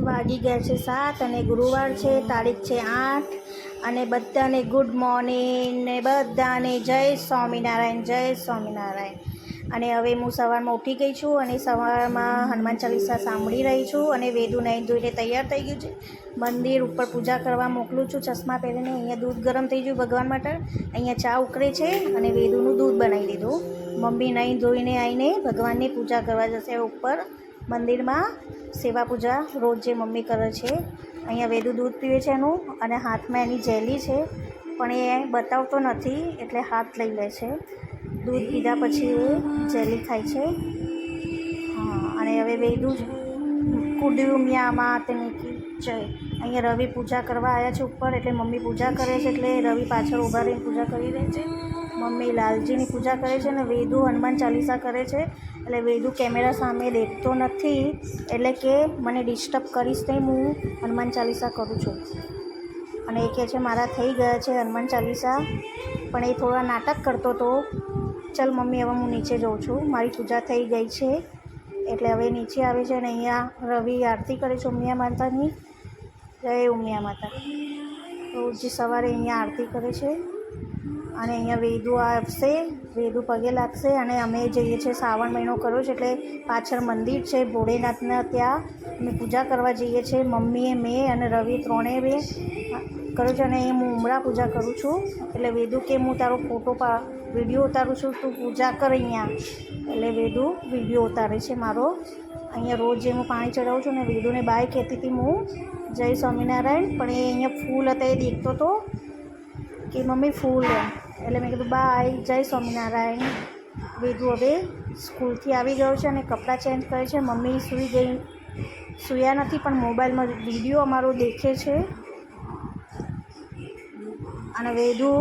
વાગી ગયા છે 7 અને ગુરુવાર છે, તારીખ છે 8 અને બધાને ગુડ મોર્નિંગ ને બધાને જય સ્વામિનારાયણ, જય સ્વામિનારાયણ. અને હવે હું સવારમાં ઉઠી ગઈ છું અને સવારમાં હનુમાન ચાલીસા સાંભળી રહી છું અને વેદુ નાહી ધોઈને તૈયાર થઈ ગયું છે. મંદિર ઉપર પૂજા કરવા મોકલું છું ચશ્મા પહેરીને. અહીંયા દૂધ ગરમ થઈ ગયું ભગવાન માટે, અહીંયા ચા ઉકળે છે અને વેદુનું દૂધ બનાવી દીધું. મમ્મી નાહી ધોઈને આવીને ભગવાનની પૂજા કરવા જશે ઉપર મંદિરમાં. સેવા પૂજા રોજ જે મમ્મી કરે છે. અહીંયા વેદુ દૂધ પીવે છે એનું, અને હાથમાં એની જેલી છે પણ એ બતાવતો નથી એટલે હાથ લઈ લે છે. દૂધ પીધા પછી એ જેલી ખાય છે. હા, અને હવે વેદુ કુડ્યું મ્યામાં તેની જય. અહીંયા રવિ પૂજા કરવા આવ્યા છે ઉપર, એટલે મમ્મી પૂજા કરે છે એટલે રવિ પાછળ ઊભા રહીને પૂજા કરી રહી છે. મમ્મી લાલજીની પૂજા કરે છે અને વેદુ હનુમાન ચાલીસા કરે છે. એટલે વેદુ કેમેરા સામે દેખતો નથી એટલે કે મને ડિસ્ટર્બ કરીશ નહીં, હું હનુમાન ચાલીસા કરું છું. અને એ કહે છે મારા થઈ ગયા છે હનુમાન ચાલીસા, પણ એ થોડા નાટક કરતો હતો. ચલ મમ્મી હવે હું નીચે જાઉં છું, મારી પૂજા થઈ ગઈ છે. એટલે હવે નીચે આવે છે અને અહીંયા રવિ આરતી કરે છે ઉમિયા માતાની. જય ઉમિયા માતા. રોજ સવારે અહીંયા આરતી કરે છે. અને અહીંયા વેદુ આવશે, વેદુ પગે લાગશે અને અમે જઈએ છીએ. શ્રાવણ મહિનો કર્યો છે એટલે પાછળ મંદિર છે ભોળેનાથના, ત્યાં અમે પૂજા કરવા જઈએ છીએ. મમ્મીએ, મેં અને રવિ ત્રણેય બે કર્યો છે. અને હું ઉમરા પૂજા કરું છું. એટલે વેદુ કે હું તારો વિડીયો ઉતારું છું, તું પૂજા કર અહીંયા. એટલે વેદુ વિડીયો ઉતારે છે મારો. અહીંયા રોજ જે હું પાણી ચડાવું છું ને વેદુને બાય કહેતી હતી હું, જય સ્વામિનારાયણ. પણ એ અહીંયા ફૂલ હતા એ દેખતો હતો કે મમ્મી ફૂલ એમ, એટલે મેં કીધું બાય, જય સ્વામિનારાયણ. વેદુ હવે સ્કૂલથી આવી ગયો છે અને કપડાં ચેન્જ કરે છે. મમ્મી સૂયા નથી પણ મોબાઈલમાં વિડીયો અમારો દેખે છે. અને વેદુ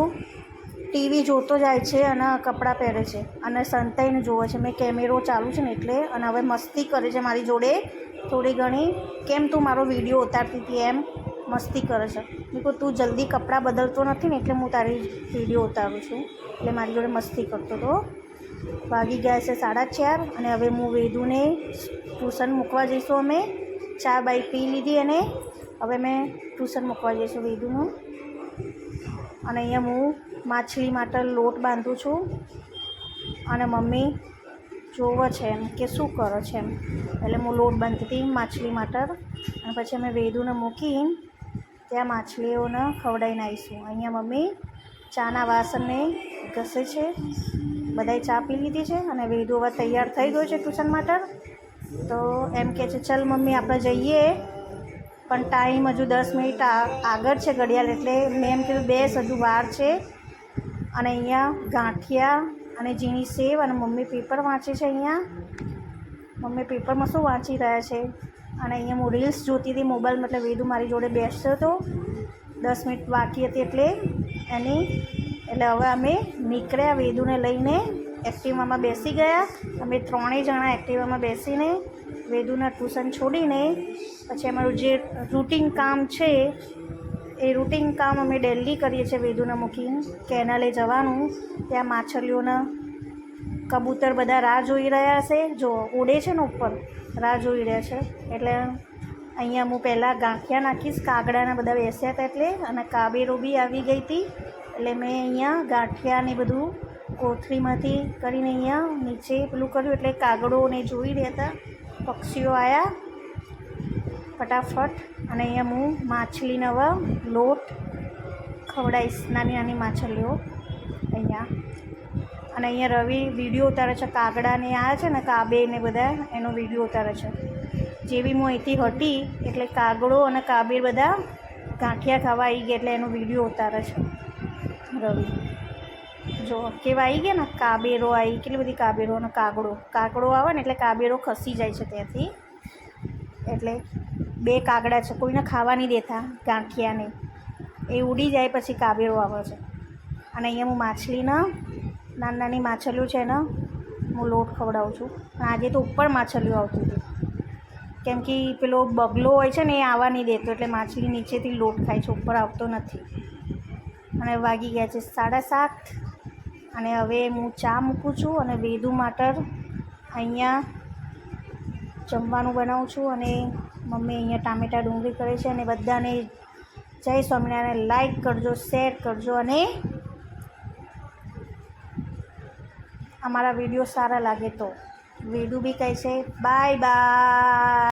ટીવી જોતો જાય છે અને કપડાં પહેરે છે અને સંતાઈને જોવે છે. મેં કેમેરો ચાલુ છે ને એટલે. અને હવે મસ્તી કરે છે મારી જોડે થોડી ઘણી, કેમ તું મારો વિડીયો ઉતારતી હતી એમ મસ્તી કરે છે. મેં કહું તું જલ્દી કપડાં બદલતો નથી ને એટલે હું તારી વિડીયો ઉતારું છું. એટલે મારી જોડે મસ્તી કરતો હતો. વાગી ગયા છે 4:30 અને હવે હું વેદુને ટ્યુશન મૂકવા જઈશું. અમે ચા બાઈ પી લીધી અને હવે મેં ટ્યુશન મૂકવા જઈશું વેદુનું. અને અહીંયા હું માછલી માટે લોટ બાંધું છું અને મમ્મી જોવે છે એમ કે શું કરો છે એમ. એટલે હું લોટ બાંધતી હતી માછલી માટે. અને પછી અમે વેદુને મૂકીને ત્યાં માછલીઓને ખવડાવીને આવીશું. અહીંયા મમ્મી ચાના વાસણને ઘસે છે. બધાએ ચા પી લીધી છે અને વેદુ હવે તૈયાર થઈ ગયો છે ટ્યુશન માટે. તો એમ કહે છે ચલ મમ્મી આપણે જઈએ, પણ ટાઈમ હજુ 10 મિનિટ આગળ છે ઘડિયાળ. એટલે મેં એમ કીધું બેસ, હજુ વાર છે. અને અહીંયા ગાંઠિયા અને ઝીણી સેવ અને મમ્મી પેપર વાંચે છે. અહીંયા મમ્મી પેપરમાં શું વાંચી રહ્યા છે. અને અહીંયા હું રીલ્સ જોતી હતી મોબાઈલમાં, એટલે વેદુ મારી જોડે બેસતો હતો. 10 મિનિટ બાકી હતી એટલે એની. એટલે હવે અમે નીકળ્યા વેદુને લઈને, એક્ટિવામાં બેસી ગયા. અમે ત્રણેય જણા એક્ટિવામાં બેસીને વેદુના ટ્યુશન છોડીને પછી અમારું જે રૂટિન કામ છે એ રૂટિન કામ અમે ડેલી કરીએ છીએ. વેદુને મૂકીને કેનાલે જવાનું, ત્યાં માછલીઓના કબૂતર બધા રાહ જોઈ રહ્યા છે. જો ઉડે છે ને ઉપર, રાહ જોઈ રહ્યા છે. એટલે અહીંયા હું પહેલાં ગાંઠિયા નાખીશ, કાગડાના બધા બેસ્યા હતા એટલે. અને કાબેરો બી આવી ગઈ હતી એટલે મેં અહીંયા ગાંઠિયાને બધું કોથળીમાંથી કરીને અહીંયા નીચે પેલું કર્યું. એટલે કાગડોને જોઈ રહ્યા હતા, પક્ષીઓ આવ્યા ફટાફટ. અને અહીંયા હું માછલીને હવે લોટ ખવડાવીશ, નાની નાની માછલીઓ અહીંયા. અને અહીંયા રવિ વિડીયો ઉતારે છે. કાગડાને આવ્યા છે ને કાબે ને બધા, એનો વિડીયો ઉતારે છે. જેવી હું અહીંથી હટી એટલે કાગડો અને કાબેર બધા ગાંઠિયા ખાવા આવી ગયા એટલે એનો વિડીયો ઉતારે છે રવિ. જો કેવા આવી ગયા ને, કાબેરો આવી, કેટલી બધી કાબેરો અને કાગડો આવે ને એટલે કાબેરો ખસી જાય છે ત્યાંથી. એટલે 2 કાગડા છે, કોઈને ખાવા નહીં દેતા ગાંઠિયાને, એ ઉડી જાય પછી કાબેરો આવે છે. અને અહીંયા હું માછલીના નાની નાની માછલીઓ છે ને હું લોટ ખવડાવું છું. પણ આજે તો ઉપર માછલીઓ આવતી હતી કેમ કે પેલો બગલો હોય છે ને એ આવવા નહીં દેતો, એટલે માછલી નીચેથી લોટ ખાય છે, ઉપર આવતો નથી. અને વાગી ગયા છે 7:30 અને હવે હું ચા મૂકું છું. અને વેદુ માટે અહીંયા જમવાનું બનાવું છું અને મમ્મી અહીંયા ટામેટાં ડુંગળી કરે છે. અને બધાને જય સ્વામિનારાયણ. લાઈક કરજો, શેર કરજો અને અમારા વિડીયો સારા લાગે તો વેડુ બી કહે છે બાય બાય.